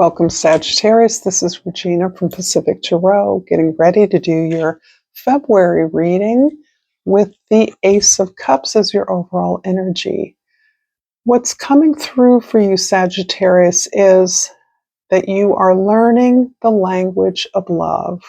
Welcome, Sagittarius. This is Regina from Pacific Tarot, getting ready to do your February reading with the Ace of Cups as your overall energy. What's coming through for you, Sagittarius, is that you are learning the language of love.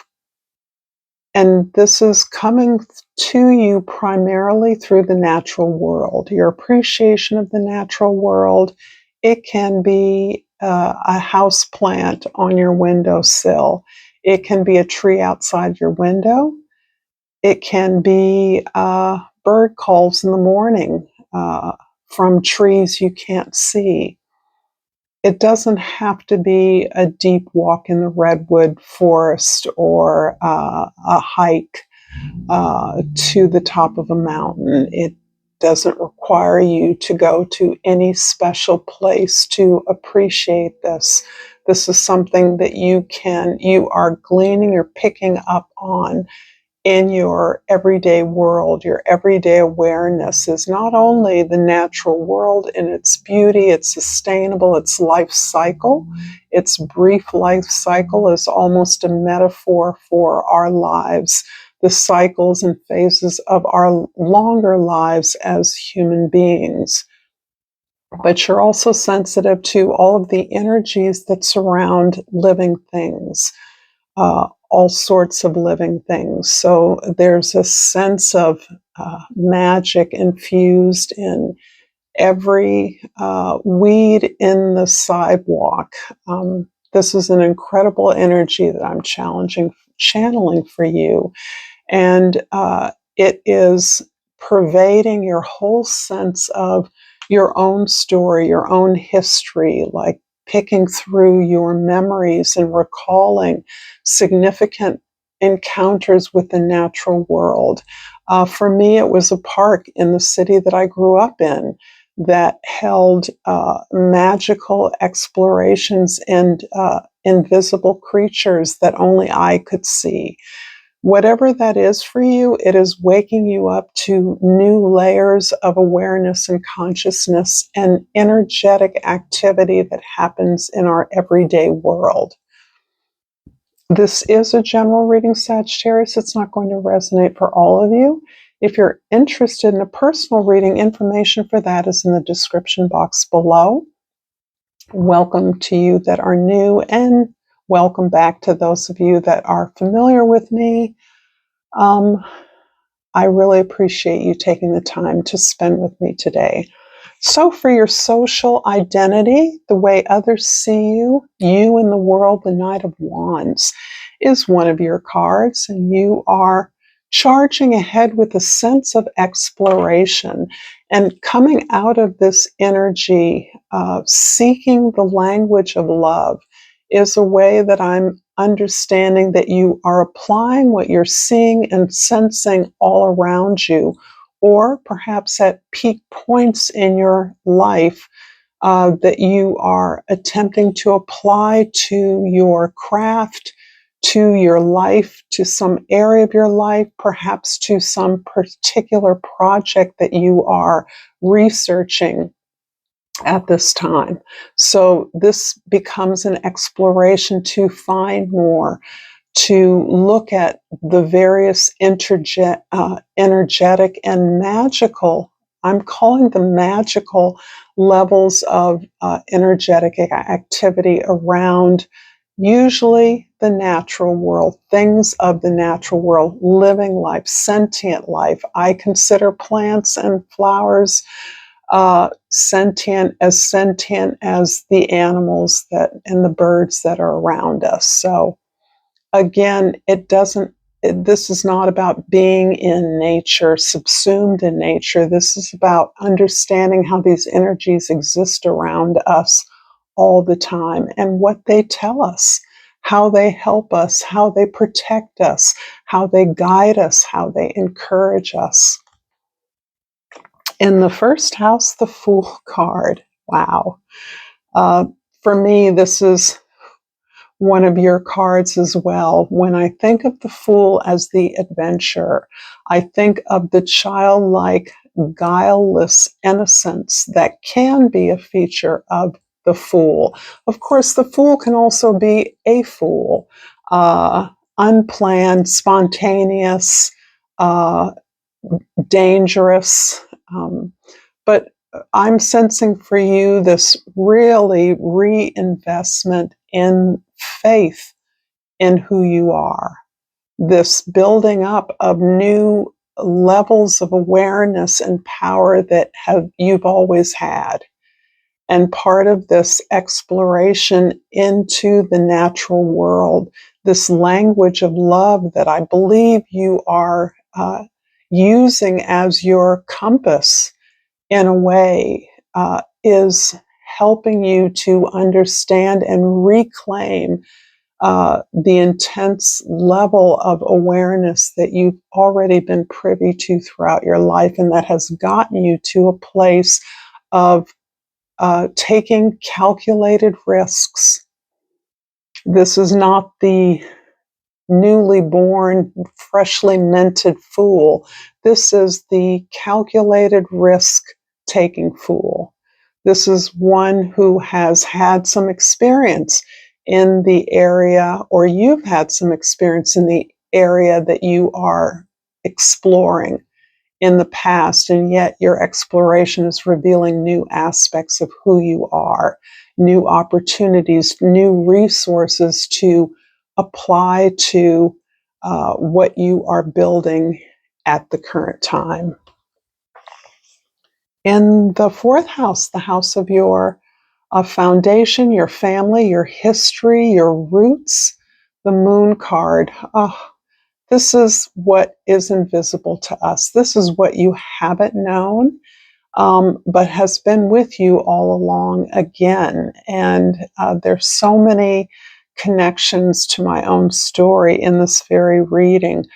And this is coming to you primarily through the natural world, your appreciation of the natural world. It can be a house plant on your windowsill. It can be a tree outside your window. It can be bird calls in the morning from trees you can't see. It doesn't have to be a deep walk in the redwood forest or a hike to the top of a mountain. It doesn't require you to go to any special place to appreciate this. This is something that you are gleaning, you're picking up on in your everyday world. Your everyday awareness is not only the natural world in its beauty, its sustainable, its life cycle. Its brief life cycle is almost a metaphor for our lives, the cycles and phases of our longer lives as human beings. But you're also sensitive to all of the energies that surround living things. All sorts of living things. So there's a sense of magic infused in every weed in the sidewalk. This is an incredible energy that I'm channeling for you. And it is pervading your whole sense of your own story, your own history, like picking through your memories and recalling significant encounters with the natural world. For me, it was a park in the city that I grew up in that held magical explorations and invisible creatures that only I could see. Whatever that is for you, it is waking you up to new layers of awareness and consciousness and energetic activity that happens in our everyday world. This is a general reading, Sagittarius. It's not going to resonate for all of you. If you're interested in a personal reading, information for that is in the description box below. Welcome to you that are new, and welcome back to those of you that are familiar with me. I really appreciate you taking the time to spend with me today. So for your social identity, the way others see you in the world, the Knight of Wands is one of your cards, and you are charging ahead with a sense of exploration and coming out of this energy of seeking the language of love is a way that I'm understanding that you are applying what you're seeing and sensing all around you, or perhaps at peak points in your life that you are attempting to apply to your craft, to your life, to some area of your life, perhaps to some particular project that you are researching at this time. So this becomes an exploration to find more, to look at the various energetic and magical, I'm calling them magical levels of energetic activity around usually the natural world, things of the natural world, living life, sentient life. I consider plants and flowers sentient as the animals and the birds that are around us. So again, this is not about being in nature, subsumed in nature. This is about understanding how these energies exist around us all the time and what they tell us, how they help us, how they protect us, how they guide us, how they encourage us. In the first house, the Fool card. Wow. For me, this is one of your cards as well. When I think of the Fool as the adventurer, I think of the childlike, guileless innocence that can be a feature of the Fool. Of course, the Fool can also be a fool, unplanned, spontaneous, uh, dangerous. But I'm sensing for you this really reinvestment in faith in who you are, this building up of new levels of awareness and power that you've always had. And part of this exploration into the natural world, this language of love that I believe you are using as your compass in a way, is helping you to understand and reclaim the intense level of awareness that you've already been privy to throughout your life, and that has gotten you to a place of taking calculated risks. This is not the newly born, freshly minted fool. This is the calculated risk taking fool. This is one who has had some experience in the area, or you've had some experience in the area that you are exploring in the past, and yet your exploration is revealing new aspects of who you are, new opportunities, new resources to apply to what you are building at the current time. In the fourth house, the house of your foundation, your family, your history, your roots, the Moon card. This is what is invisible to us. This is what you haven't known, but has been with you all along again. And there's so many connections to my own story in this very reading.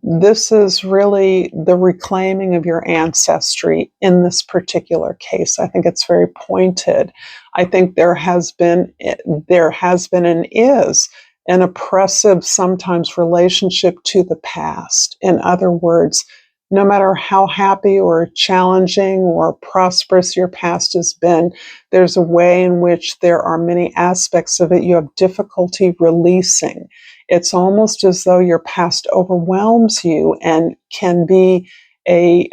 This is really the reclaiming of your ancestry in this particular case. I think it's very pointed. I think there has been and is an oppressive, sometimes, relationship to the past. In other words, no matter how happy or challenging or prosperous your past has been, there's a way in which there are many aspects of it you have difficulty releasing. It's almost as though your past overwhelms you and can be a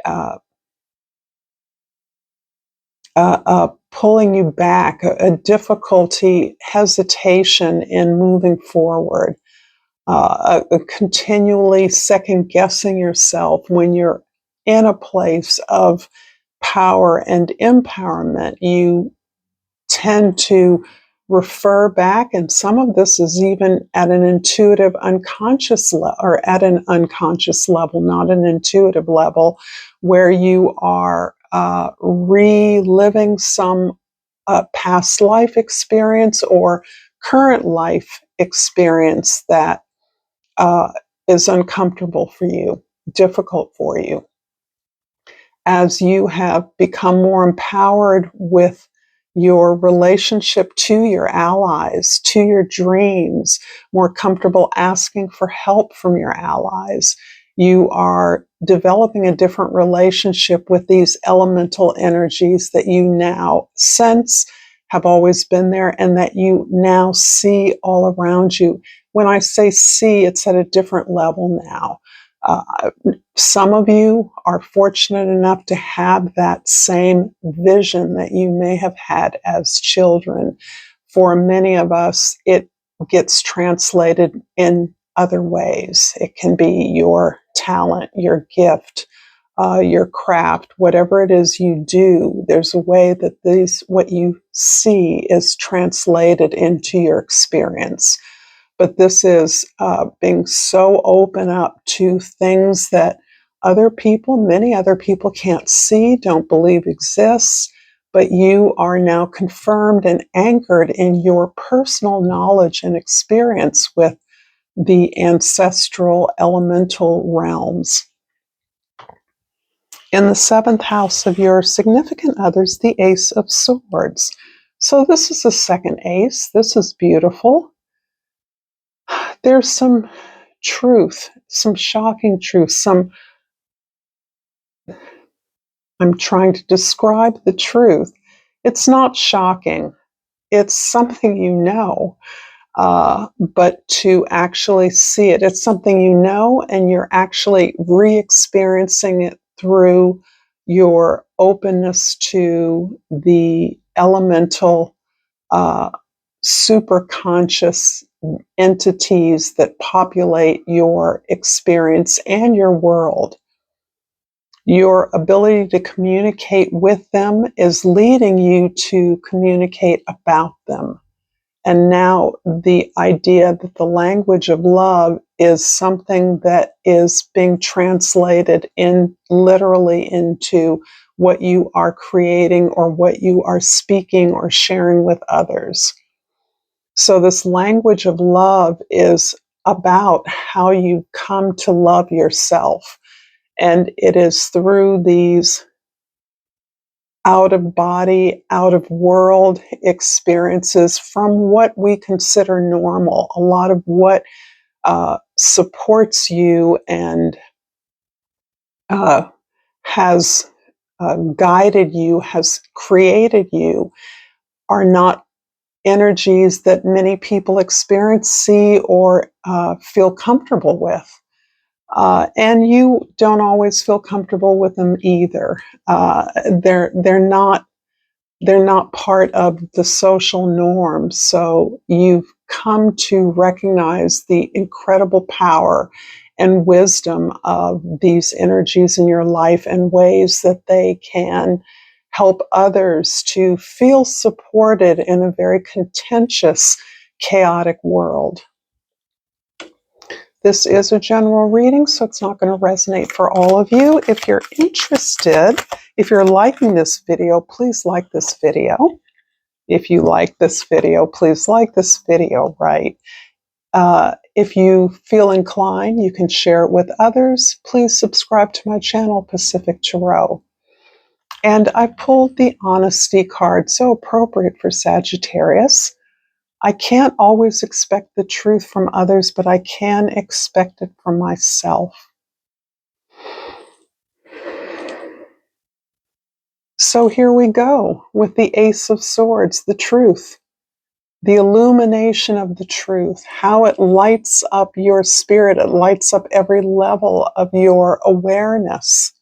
pulling you back, a difficulty, hesitation in moving forward, a continually second guessing yourself when you're in a place of power and empowerment. You tend to refer back, and some of this is even at an intuitive unconscious level, or at an unconscious level, not an intuitive level, where you are reliving some past life experience or current life experience that is uncomfortable for you, difficult for you. As you have become more empowered with your relationship to your allies, to your dreams, more comfortable asking for help from your allies, you are developing a different relationship with these elemental energies that you now sense have always been there and that you now see all around you. When I say see, it's at a different level now. Some of you are fortunate enough to have that same vision that you may have had as children. For many of us, it gets translated in other ways. It can be your talent, your gift, your craft, whatever it is you do. There's a way that what you see is translated into your experience. But this is being so open up to things that many other people can't see, don't believe exists, but you are now confirmed and anchored in your personal knowledge and experience with the ancestral elemental realms. In the seventh house of your significant others, the Ace of Swords. So this is the second ace. This is beautiful. There's some truth, some shocking truth, I'm trying to describe the truth. It's not shocking. It's something you know, but to actually see it, it's something you know, and you're actually re-experiencing it through your openness to the elemental, uh, super conscious entities that populate your experience and your world. Your ability to communicate with them is leading you to communicate about them. And now the idea that the language of love is something that is being translated in literally into what you are creating or what you are speaking or sharing with others. So this language of love is about how you come to love yourself. And it is through these out of body, out of world experiences from what we consider normal. A lot of what supports you and uh, has guided you, has created you, are not energies that many people experience, see, or feel comfortable with. And you don't always feel comfortable with them either. They're not part of the social norm. So you've come to recognize the incredible power and wisdom of these energies in your life and ways that they can help others to feel supported in a very contentious, chaotic world. This is a general reading, so it's not going to resonate for all of you. If you're interested, if you're liking this video, please like this video. If you like this video, please like this video, right? If you feel inclined, you can share it with others. Please subscribe to my channel, Pacific Tarot. And I pulled the Honesty card, so appropriate for Sagittarius. I can't always expect the truth from others, but I can expect it from myself. So here we go with the Ace of Swords, the truth, the illumination of the truth, how it lights up your spirit. It lights up every level of your awareness,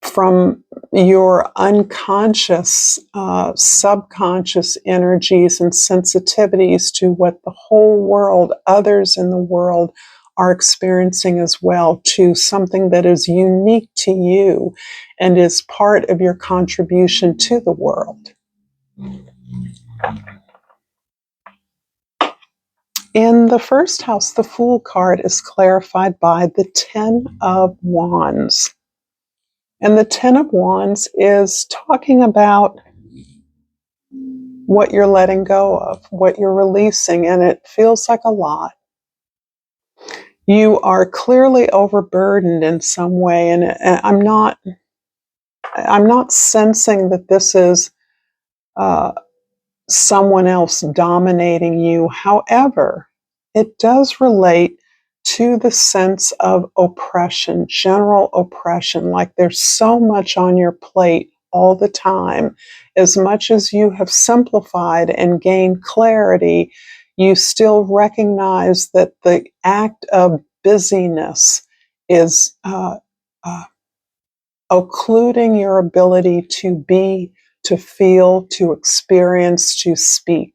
from your unconscious, subconscious energies and sensitivities to what the whole world, others in the world, are experiencing as well, to something that is unique to you and is part of your contribution to the world. In the first house, the Fool card is clarified by the Ten of Wands. And the Ten of Wands is talking about what you're letting go of, what you're releasing, and it feels like a lot. You are clearly overburdened in some way, and I'm not sensing that this is someone else dominating you. However, it does relate to the sense of oppression, general oppression, like there's so much on your plate all the time. As much as you have simplified and gained clarity, you still recognize that the act of busyness is occluding your ability to be, to feel, to experience, to speak.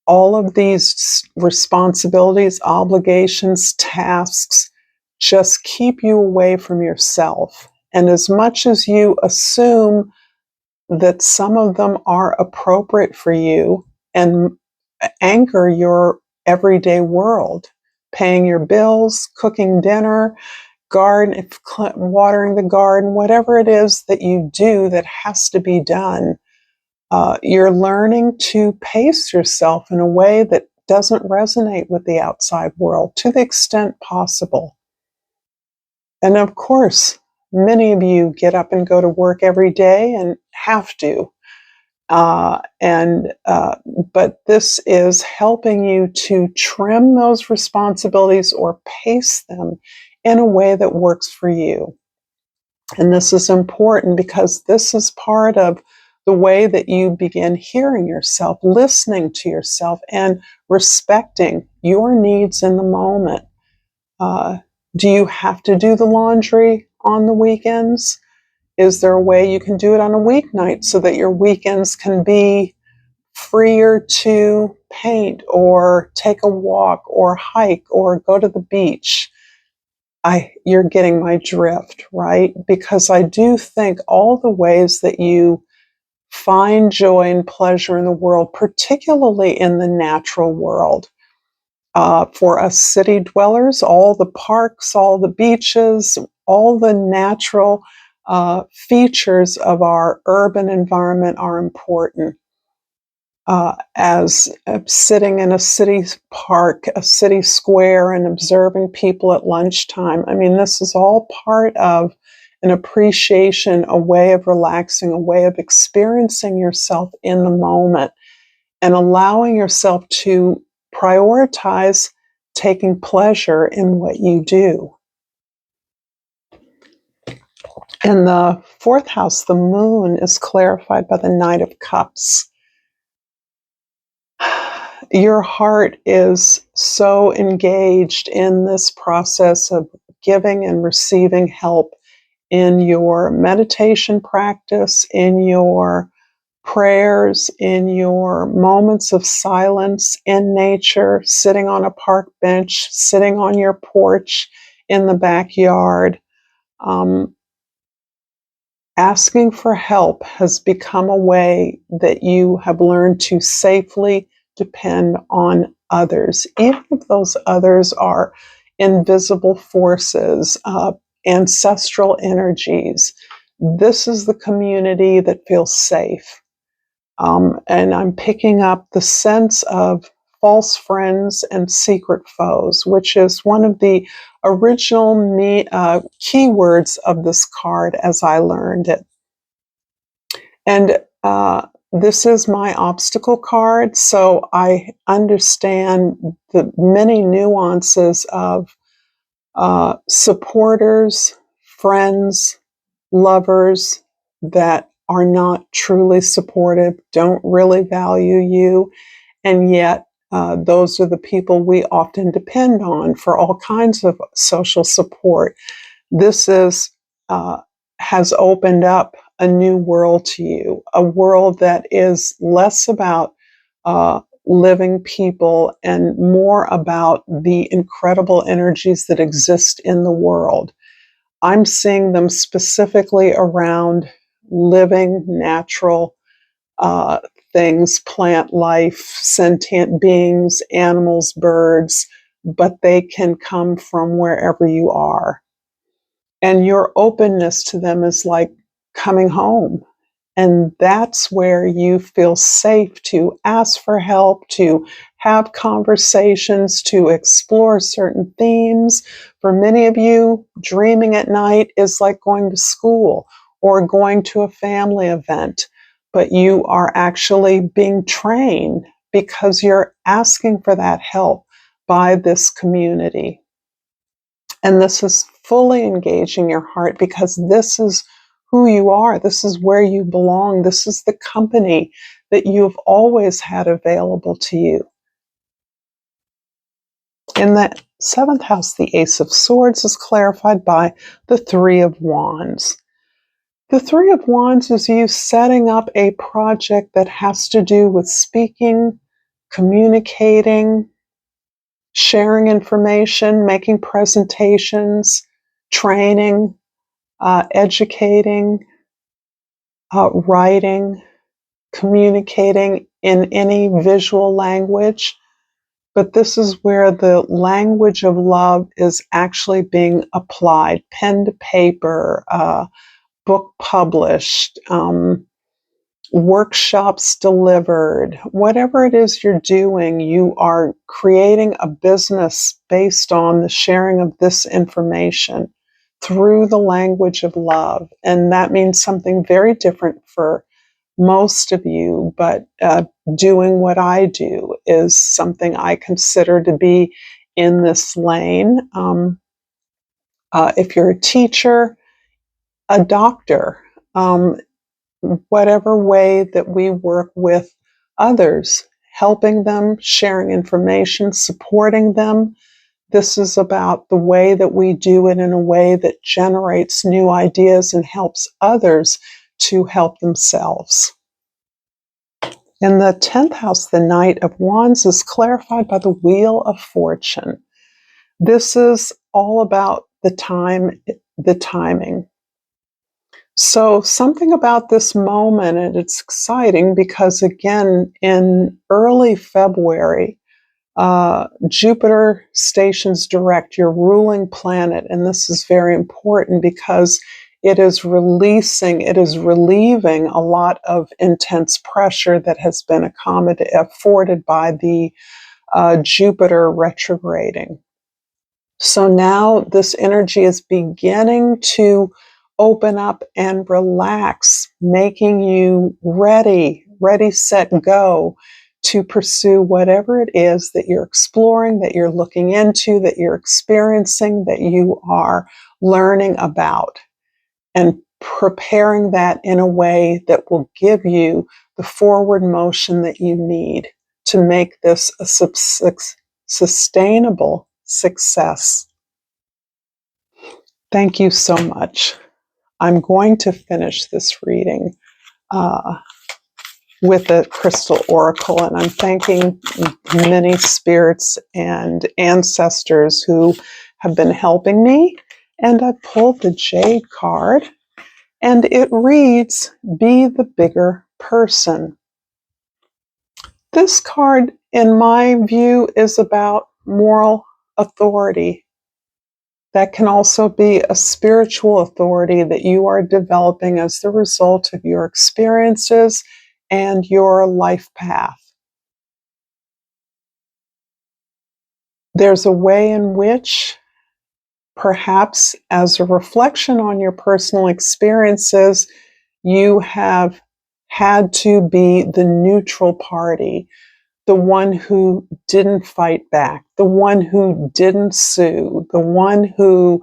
All of these responsibilities, obligations, tasks just keep you away from yourself. And as much as you assume that some of them are appropriate for you and anchor your everyday world, paying your bills, cooking dinner, garden, watering the garden, whatever it is that you do that has to be done, you're learning to pace yourself in a way that doesn't resonate with the outside world to the extent possible. And of course, many of you get up and go to work every day and have to. But this is helping you to trim those responsibilities or pace them in a way that works for you. And this is important because this is part of the way that you begin hearing yourself, listening to yourself, and respecting your needs in the moment. Uh, do you have to do the laundry on the weekends? Is there a way you can do it on a weeknight so that your weekends can be freer to paint or take a walk or hike or go to the beach? You're getting my drift, right? Because I do think all the ways that you find joy and pleasure in the world, particularly in the natural world, for us city dwellers, all the parks, all the beaches, all the natural features of our urban environment are important. As sitting in a city park, a city square, and observing people at lunchtime. I mean, this is all part of an appreciation, a way of relaxing, a way of experiencing yourself in the moment and allowing yourself to prioritize taking pleasure in what you do. In the fourth house, the moon is clarified by the Knight of Cups. Your heart is so engaged in this process of giving and receiving help in your meditation practice, in your prayers, in your moments of silence in nature, sitting on a park bench, sitting on your porch in the backyard. Asking for help has become a way that you have learned to safely depend on others, even if those others are invisible forces, ancestral energies. This is the community that feels safe. And I'm picking up the sense of false friends and secret foes, which is one of the original keywords of this card as I learned it. And this is my obstacle card, so I understand the many nuances of supporters, friends, lovers that are not truly supportive, don't really value you, and yet those are the people we often depend on for all kinds of social support. This is has opened up a new world to you, a world that is less about living people and more about the incredible energies that exist in the world. I'm seeing them specifically around living, natural uh, things, plant life, sentient beings, animals, birds, but they can come from wherever you are. And your openness to them is like coming home. And that's where you feel safe to ask for help, to have conversations, to explore certain themes. For many of you, dreaming at night is like going to school or going to a family event, but you are actually being trained because you're asking for that help by this community. And this is fully engaging your heart because this is who you are. This is where you belong. This is the company that you've always had available to you. In the seventh house, the Ace of Swords is clarified by the Three of Wands. The Three of Wands is you setting up a project that has to do with speaking, communicating, sharing information, making presentations, training, educating, writing, communicating in any visual language. But this is where the language of love is actually being applied, pen to paper, book published, workshops delivered, whatever it is you're doing, you are creating a business based on the sharing of this information through the language of love. And that means something very different for most of you, but doing what I do is something I consider to be in this lane. If you're a teacher, a doctor, whatever way that we work with others, helping them, sharing information, supporting them. This is about the way that we do it in a way that generates new ideas and helps others to help themselves. In the 10th house, the Knight of Wands is clarified by the Wheel of Fortune. This is all about the timing. So something about this moment, and it's exciting because, again, in early February, Jupiter stations direct your ruling planet, and this is very important because it is relieving a lot of intense pressure that has been afforded by the Jupiter retrograding. So now this energy is beginning to open up and relax, making you ready, set, go to pursue whatever it is that you're exploring, that you're looking into, that you're experiencing, that you are learning about, and preparing that in a way that will give you the forward motion that you need to make this a sustainable success. Thank you so much. I'm going to finish this reading with a crystal oracle, and I'm thanking many spirits and ancestors who have been helping me. And I pulled the Jade card, and it reads, "Be the bigger person." This card, in my view, is about moral authority. That can also be a spiritual authority that you are developing as the result of your experiences and your life path. There's a way in which, perhaps as a reflection on your personal experiences, you have had to be the neutral party, the one who didn't fight back, the one who didn't sue, the one who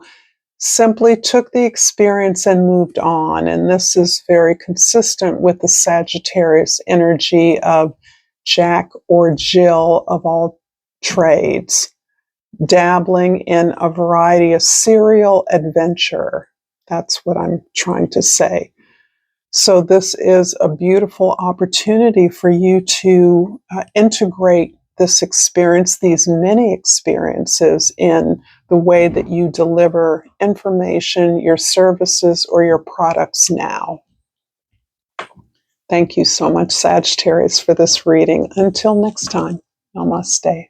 simply took the experience and moved on. And this is very consistent with the Sagittarius energy of Jack or Jill of all trades, dabbling in a variety of serial adventure. That's what I'm trying to say. So this is a beautiful opportunity for you to integrate this experience, these many experiences, in the way that you deliver information, your services, or your products now. Thank you so much, Sagittarius, for this reading. Until next time, namaste.